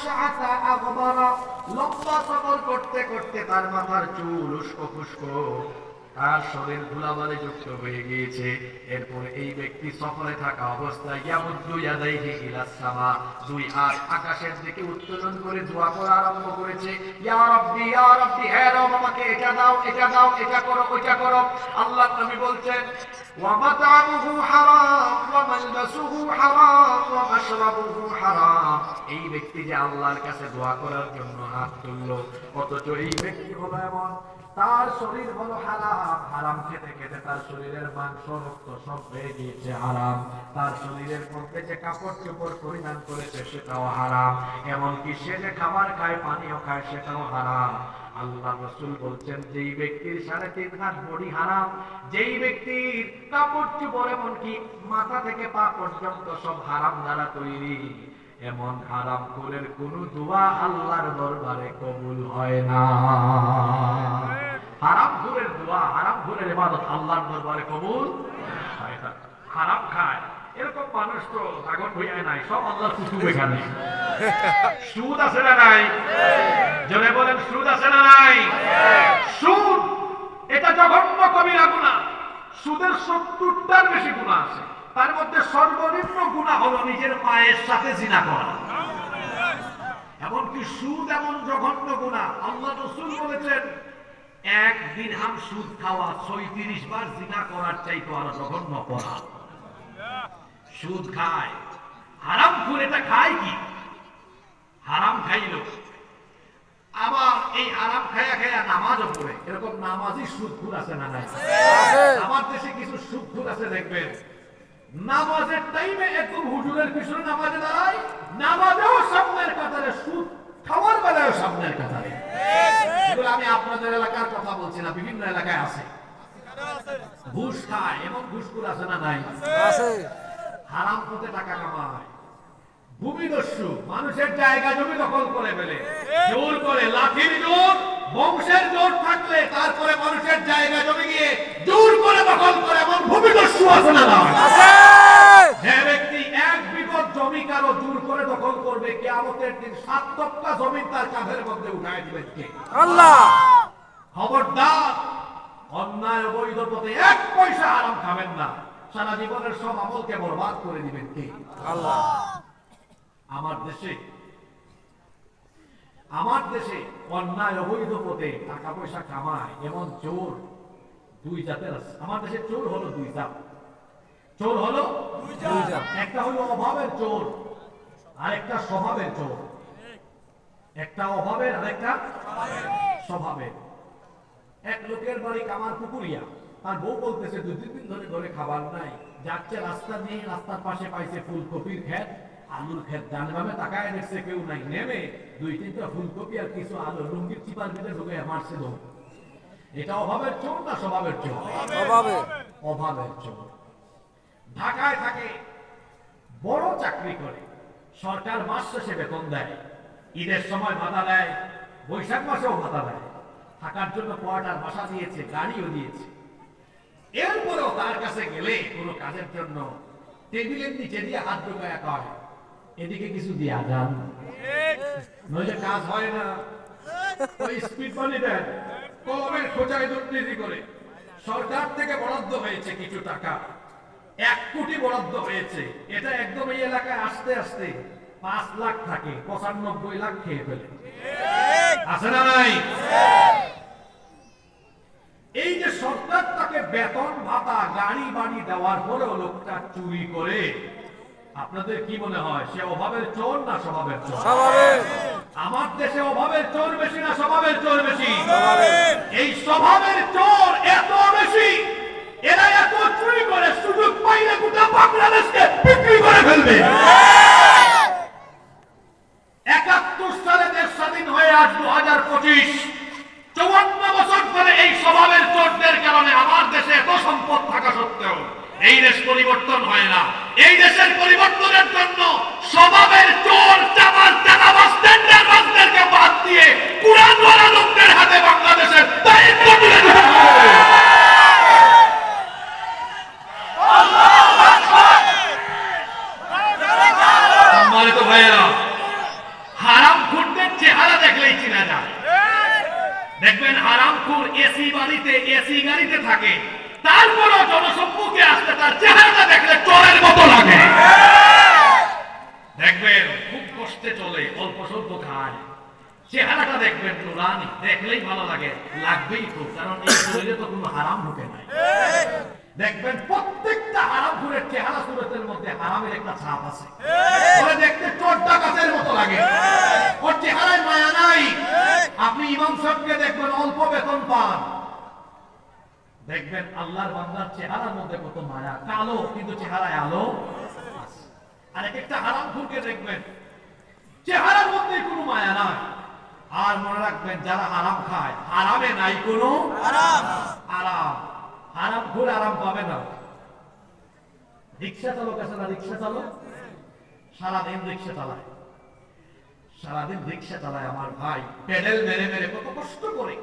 আশআসা আগবারা, লম্বা সফর করতে করতে তার মাথার চুল উস্কো খুস্কো, তার শরীর ধুলাবালি যুক্ত হয়ে গিয়েছে। এরপরে এই ব্যক্তি সফরে থাকা অবস্থায় ইয়ামুদ্দু ইয়াদাইহি ইলাস সামা, দুই হাত আকাশের দিকে উত্তোলন করে দোয়া করা আরম্ভ করেছে। ইয়া রাব্বি, হে রব, আমাকে এটা দাও, এটা দাও, এটা করো, ওইটা করো। আল্লাহর নবী বলছেন ওয়া মাতআমুহু হারাম ওয়া মালবাসুহু হারাম ওয়া মাশরাবুহু হারাম। এই ব্যক্তি যে আল্লাহর কাছে দোয়া করার জন্য হাত তুললো, অথচ এই ব্যক্তি হলো এমন, তার শরীর হলো হারাম, হারাম খেতে খেতে তার শরীরের মাংস রক্ত সব হয়ে গিয়েছে হারাম, তার শরীরের মধ্যে যে কাপড় চোপড় পরিধান করেছে সেটাও হারাম, এমনকি সে যে খাবার খায় পানীয় খায় সেটাও হারাম। আল্লাহ রাসূল বলছেন যেই ব্যক্তির 3.5 হাত বডি হারাম, যেই ব্যক্তির কাপড় চোপড় এমনকি মাথা থেকে পা পর্যন্ত সব হারাম দ্বারা তৈরি, এমন হারাম খোরের কোন দোয়া আল্লাহর দরবারে কবুল হয় না। হারাম খোরের দোয়া, হারাম খোরের ইবাদত আল্লাহর দরবারে কবুল হয় না। হারাম খায় এরকম মানুষ তো আগত হইয়া নাই, সব আল্লাহর কুতুব এখানে। সুদ আছে না নাই? জোরে বলেন, সুদ আছে না নাই? সুদ এটা জঘন্য কবিরা গুনাহ। সুদের 70টার বেশি গুনাহ আছে, তার মধ্যে সর্বনিম্ন গুনাহ হলো নিজের পায়ের সাথে জিনা করা। এমনকি সুদ এমন জঘন্য গুনাহ, আল্লাহ রাসূল বলেছেন 1 দিরহাম সুদ খাওয়া 36 বার জিনা করার চাইতে আরো জঘন্য অপরাধ। সুদ খায়, হারাম খোর এটা খায় কি? হারাম খাইলো, আবার এই হারাম খায়া খায়া নামাজও পড়ে। এরকম নামাজি সুদখোর আছে না নাই? আমার দেশে কিছু সুদখোর আছে, দেখবেন নামাজের টাইমে একদম হুজুরের পিছনে নামাজে দাঁড়ায়, নামাজেও সামনের কাতারে, সুদ খাওয়ার বেলায়ও সামনের কাতারে। এগুলো আমি আপনাদের এলাকার কথা বলছি না, বিভিন্ন এলাকায় আছে। ঘুষ খায়, এমন ঘুষখোর আছে না নাই? আছে। হারাম পথে টাকা কামায়, ভূমিদস্যু, মানুষের জায়গা জমি দখল করে ফেলে, জোর করে, লাঠির জোর, বংশের জোর থাকলে তারপরে মানুষের জায়গা জমি গিয়ে জোর করে দখল করে, এমন ভূমিদস্যু আছে না নাই? আছে। যে ব্যক্তি 1 বিঘত জমি কারো জোর করে দখল করবে, কিয়ামতের দিন 7 তক্তা জমি তার কাঁধের মধ্যে উঠায় দিবেন কে? আল্লাহ। খবরদার, অন্যায় অবৈধ পথে 1 পয়সা হারাম খাবেন না, সারা জীবনের সব আমলকে বরবাদ করে দিবেন কে? আল্লাহ। আমার দেশে অন্যায় অবৈধ পথে টাকা পয়সা কামায় এমন চোর 2 জাতের আছে। আমার দেশে চোর হলো 2 জাত। চোর হলো 2 জাত। একটা হলো অভাবের চোর, আর একটা স্বভাবের চোর। একটা অভাবের, আর একটা স্বভাবের। এক লোকের বাড়ি কামারপুকুরিয়া, তার বউ বলতেছে 2-3 দিন ধরে ঘরে খাবার নাই, যাচ্ছে রাস্তা দিয়ে, রাস্তার পাশে পাইছে ফুলকপির ক্ষেত, আলুর ক্ষেত, ডান বামে তাকায় দেখছে কেউ নাই, নেমে 2-3টা ফুলকপি আর কিছু আলু লুঙ্গির চিপার ভিতরে ঢুকে মারছে দৌড়। এটা অভাবের চোর না স্বভাবের চোর? অভাবের চোর। ঢাকায় থাকে, বড় চাকরি করে, সরকার মাস শেষে বেতন দেয়, ঈদের সময় ভাতা দেয়, বৈশাখ মাসেও ভাতা দেয়, থাকার জন্য কোয়ার্টার বাসা দিয়েছে, গাড়িও দিয়েছে। এরপরেও তার কাছে গেলে কোনো কাজের জন্য টেবিলের নিচে দিয়ে হাত ঢোকায় কয়, এদিকে কিছু দিয়া যান, নইলে কাজ হয় না। ওই স্পিড মানি দেন, কলমের খোঁচায় দুর্নীতি করে। সরকার থেকে বরাদ্দ হয়েছে কিছু টাকা, 1 কোটি বরাদ্দ হয়েছে, এটা একদম এই এলাকায় আসতে আসতে 5 লাখ থাকে, 95 লাখ খেয়ে ফেলে। আছে না নাই? এই যে সরকার তাকে বেতন ভাতা গাড়ি বাড়ি দেওয়ার পরেও লোকটা চুরি করে, আপনাদের কি মনে হয় সে অভাবের চোর না স্বভাবের চোর? আমার দেশে অভাবের চোর বেশি না স্বভাবের চোর বেশি? এই স্বভাবের চোর এত বেশি, এরা এত চুরি করে, সুযোগ পাইলে গোটা বাংলাদেশকে বিক্রি করে ফেলবে। 71 সালে দেশ স্বাধীন হয়ে আজ 2025, 54 বছর ধরে এই স্বভাবের চোরদের কারণে আমার দেশে এত সম্পদ থাকা সত্ত্বেও এই দেশ পরিবর্তন হয় না। এই দেশের পরিবর্তনের জন্য স্বভাবের চোর চাঁদাবাজদেরকে বাদ দিয়ে কুরআনওয়ালা লোকদের হাতে বাংলাদেশের দায়িত্ব তুলে দিতে হবে। সম্মানিত ভাইয়েরা, হারাম দেখবেন হারামখোর এসি বাড়িতে এসি গাড়িতে থাকে, তারপরও জনসম্মুখে আসতে তার চেহারাটা দেখলে চোরের মতো লাগে। দেখবেন খুব কষ্টে চলে, অল্প স্বল্প খায়, চেহারাটা দেখবেন নুরানি, দেখলেই ভালো লাগে, লাগবেই তো, কারণ এই শরীরে তো কোনো হারাম ঢুকে নাই। দেখবেন প্রত্যেকটা হারামখোরের চেহারা সুরতের মধ্যে হারামের একটা ছাপ আছে। ওরে দেখতে চোর ডাকাতের মতো লাগে, ওর চেহারায় মায়া নাই। আপনি ইমাম সাহেবকে দেখবেন অল্প বেতন পান, দেখবেন আল্লাহর বান্দার চেহারার মধ্যে কত মায়া, কালো কিন্তু চেহারায় আলো আছে। আর এক একটা হারামখোরকে দেখবেন চেহারার মধ্যে কোনো মায়া নাই। আর মনে রাখবেন যারা হারাম খায়, হারামে নাই কোনো আরাম। হারামখোর আরাম পাবে না। রিক্সা চালক আছে না, রিক্সা চালক সারাদিন রিক্সা চালায়, সারাদিন রিক্সা চালায় আমার ভাই, পেডেল মেরে মেরে কত কষ্ট করে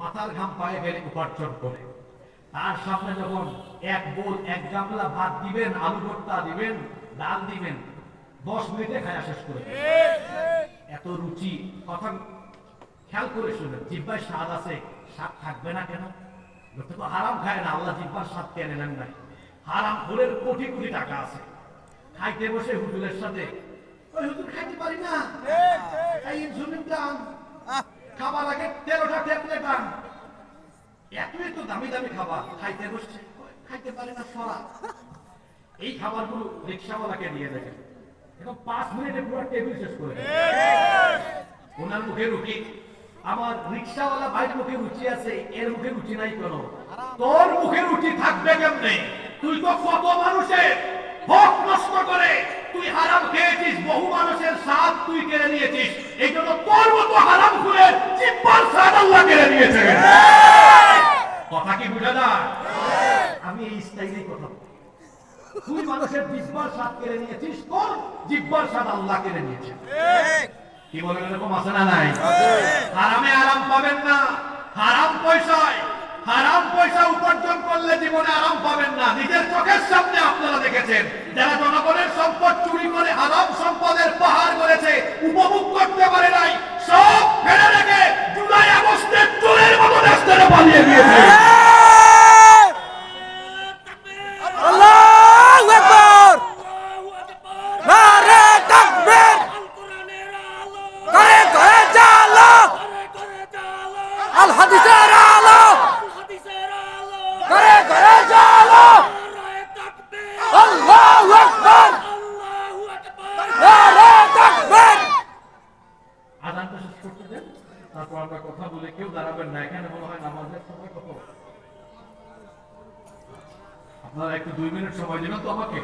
মাথার ঘাম পায়ে ফেলে উপার্জন করে। তার সামনে যখন এক বোল এক গামলা ভাত দিবেন, আলু ভর্তা দিবেন, ডাল দিবেন, 10 মিনিটে খায়া শেষ করে এত রুচি। কথা খেয়াল করে শুনেন, জিহ্বার স্বাদ আছে, স্বাদ থাকবে না কেন? লোকটা তো হারাম খায় না, আল্লাহ জিহ্বার স্বাদ কেনে নেন নাই। হারামখোরের কোটি কোটি টাকা আছে, খাইতে বসে হুজুরের সাথে, ওই হুজুর খাইতে পারি না, এই ইনসুলিন টান, খাবার আগে 13টা ট্যাবলেট আন, এতই তো দামি দামি খাবার, খাইতে বসছে খাইতে পারি না সরা। এই খাবারগুলো রিক্সাওয়ালাকে দিয়ে দেখেন, এখন 5 মিনিটে পুরো টেবিল শেষ করে দেয়। ওনার মুখে রুচি, আমার রিক্সাওয়ালা ভাইয়ের মুখে রুচি আছে, এর মুখে রুচি নাই কেন? তোর মুখে রুচি থাকবে কেমনে? তুই তো কত মানুষের হক নষ্ট করে তুই হারাম খেয়েছিস, বহু মানুষের স্বাদ তুই কেড়ে নিয়েছিস, এই জন্য তোর মতো হারামখোরের জিহ্বার স্বাদ আল্লাহ কেড়ে নিয়েছে। কথা কি বুঝা যায়? আমি এই স্টাইলেই কথা বলি। তুই মানুষের জিহ্বার স্বাদ কেড়ে নিয়েছিস, তোর জিহ্বার স্বাদ আল্লাহ কেড়ে নিয়েছে। কি বলেন, এরকম আছে না নাই? হারামে আরাম পাবেন না, হারাম পয়সা উপার্জন করলে জীবনে আরাম পাবেন না। নিজের চোখের সামনে আপনারা দেখেছেন যারা জনগণের সম্পদ চুরি করে হারাম সম্পদের পাহাড় করেছে, উপভোগ করতে পারে নাই, সব ফেলে রেখে জুলাই আগস্টে চোরের মতো দেশ থেকে পালিয়ে গিয়েছে। আজানটা শেষ করতে দেন, তারপর আমরা কথা বলে, কেউ দাঁড়াবেন না, এখানে মনে হয় নামাজের সময় কত, আপনারা একটু 2 মিনিট সময় দিবেন তো আমাকে।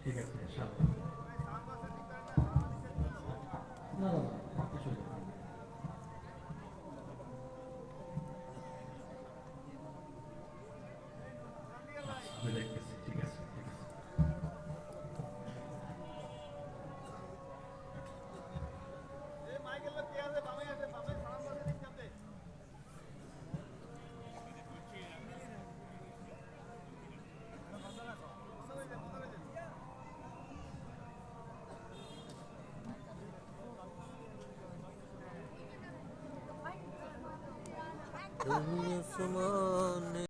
ঠিক আছে, না কিছু আমি দেখতেছি। ঠিক আছে, ঠিক আছে। তুমি আসমানে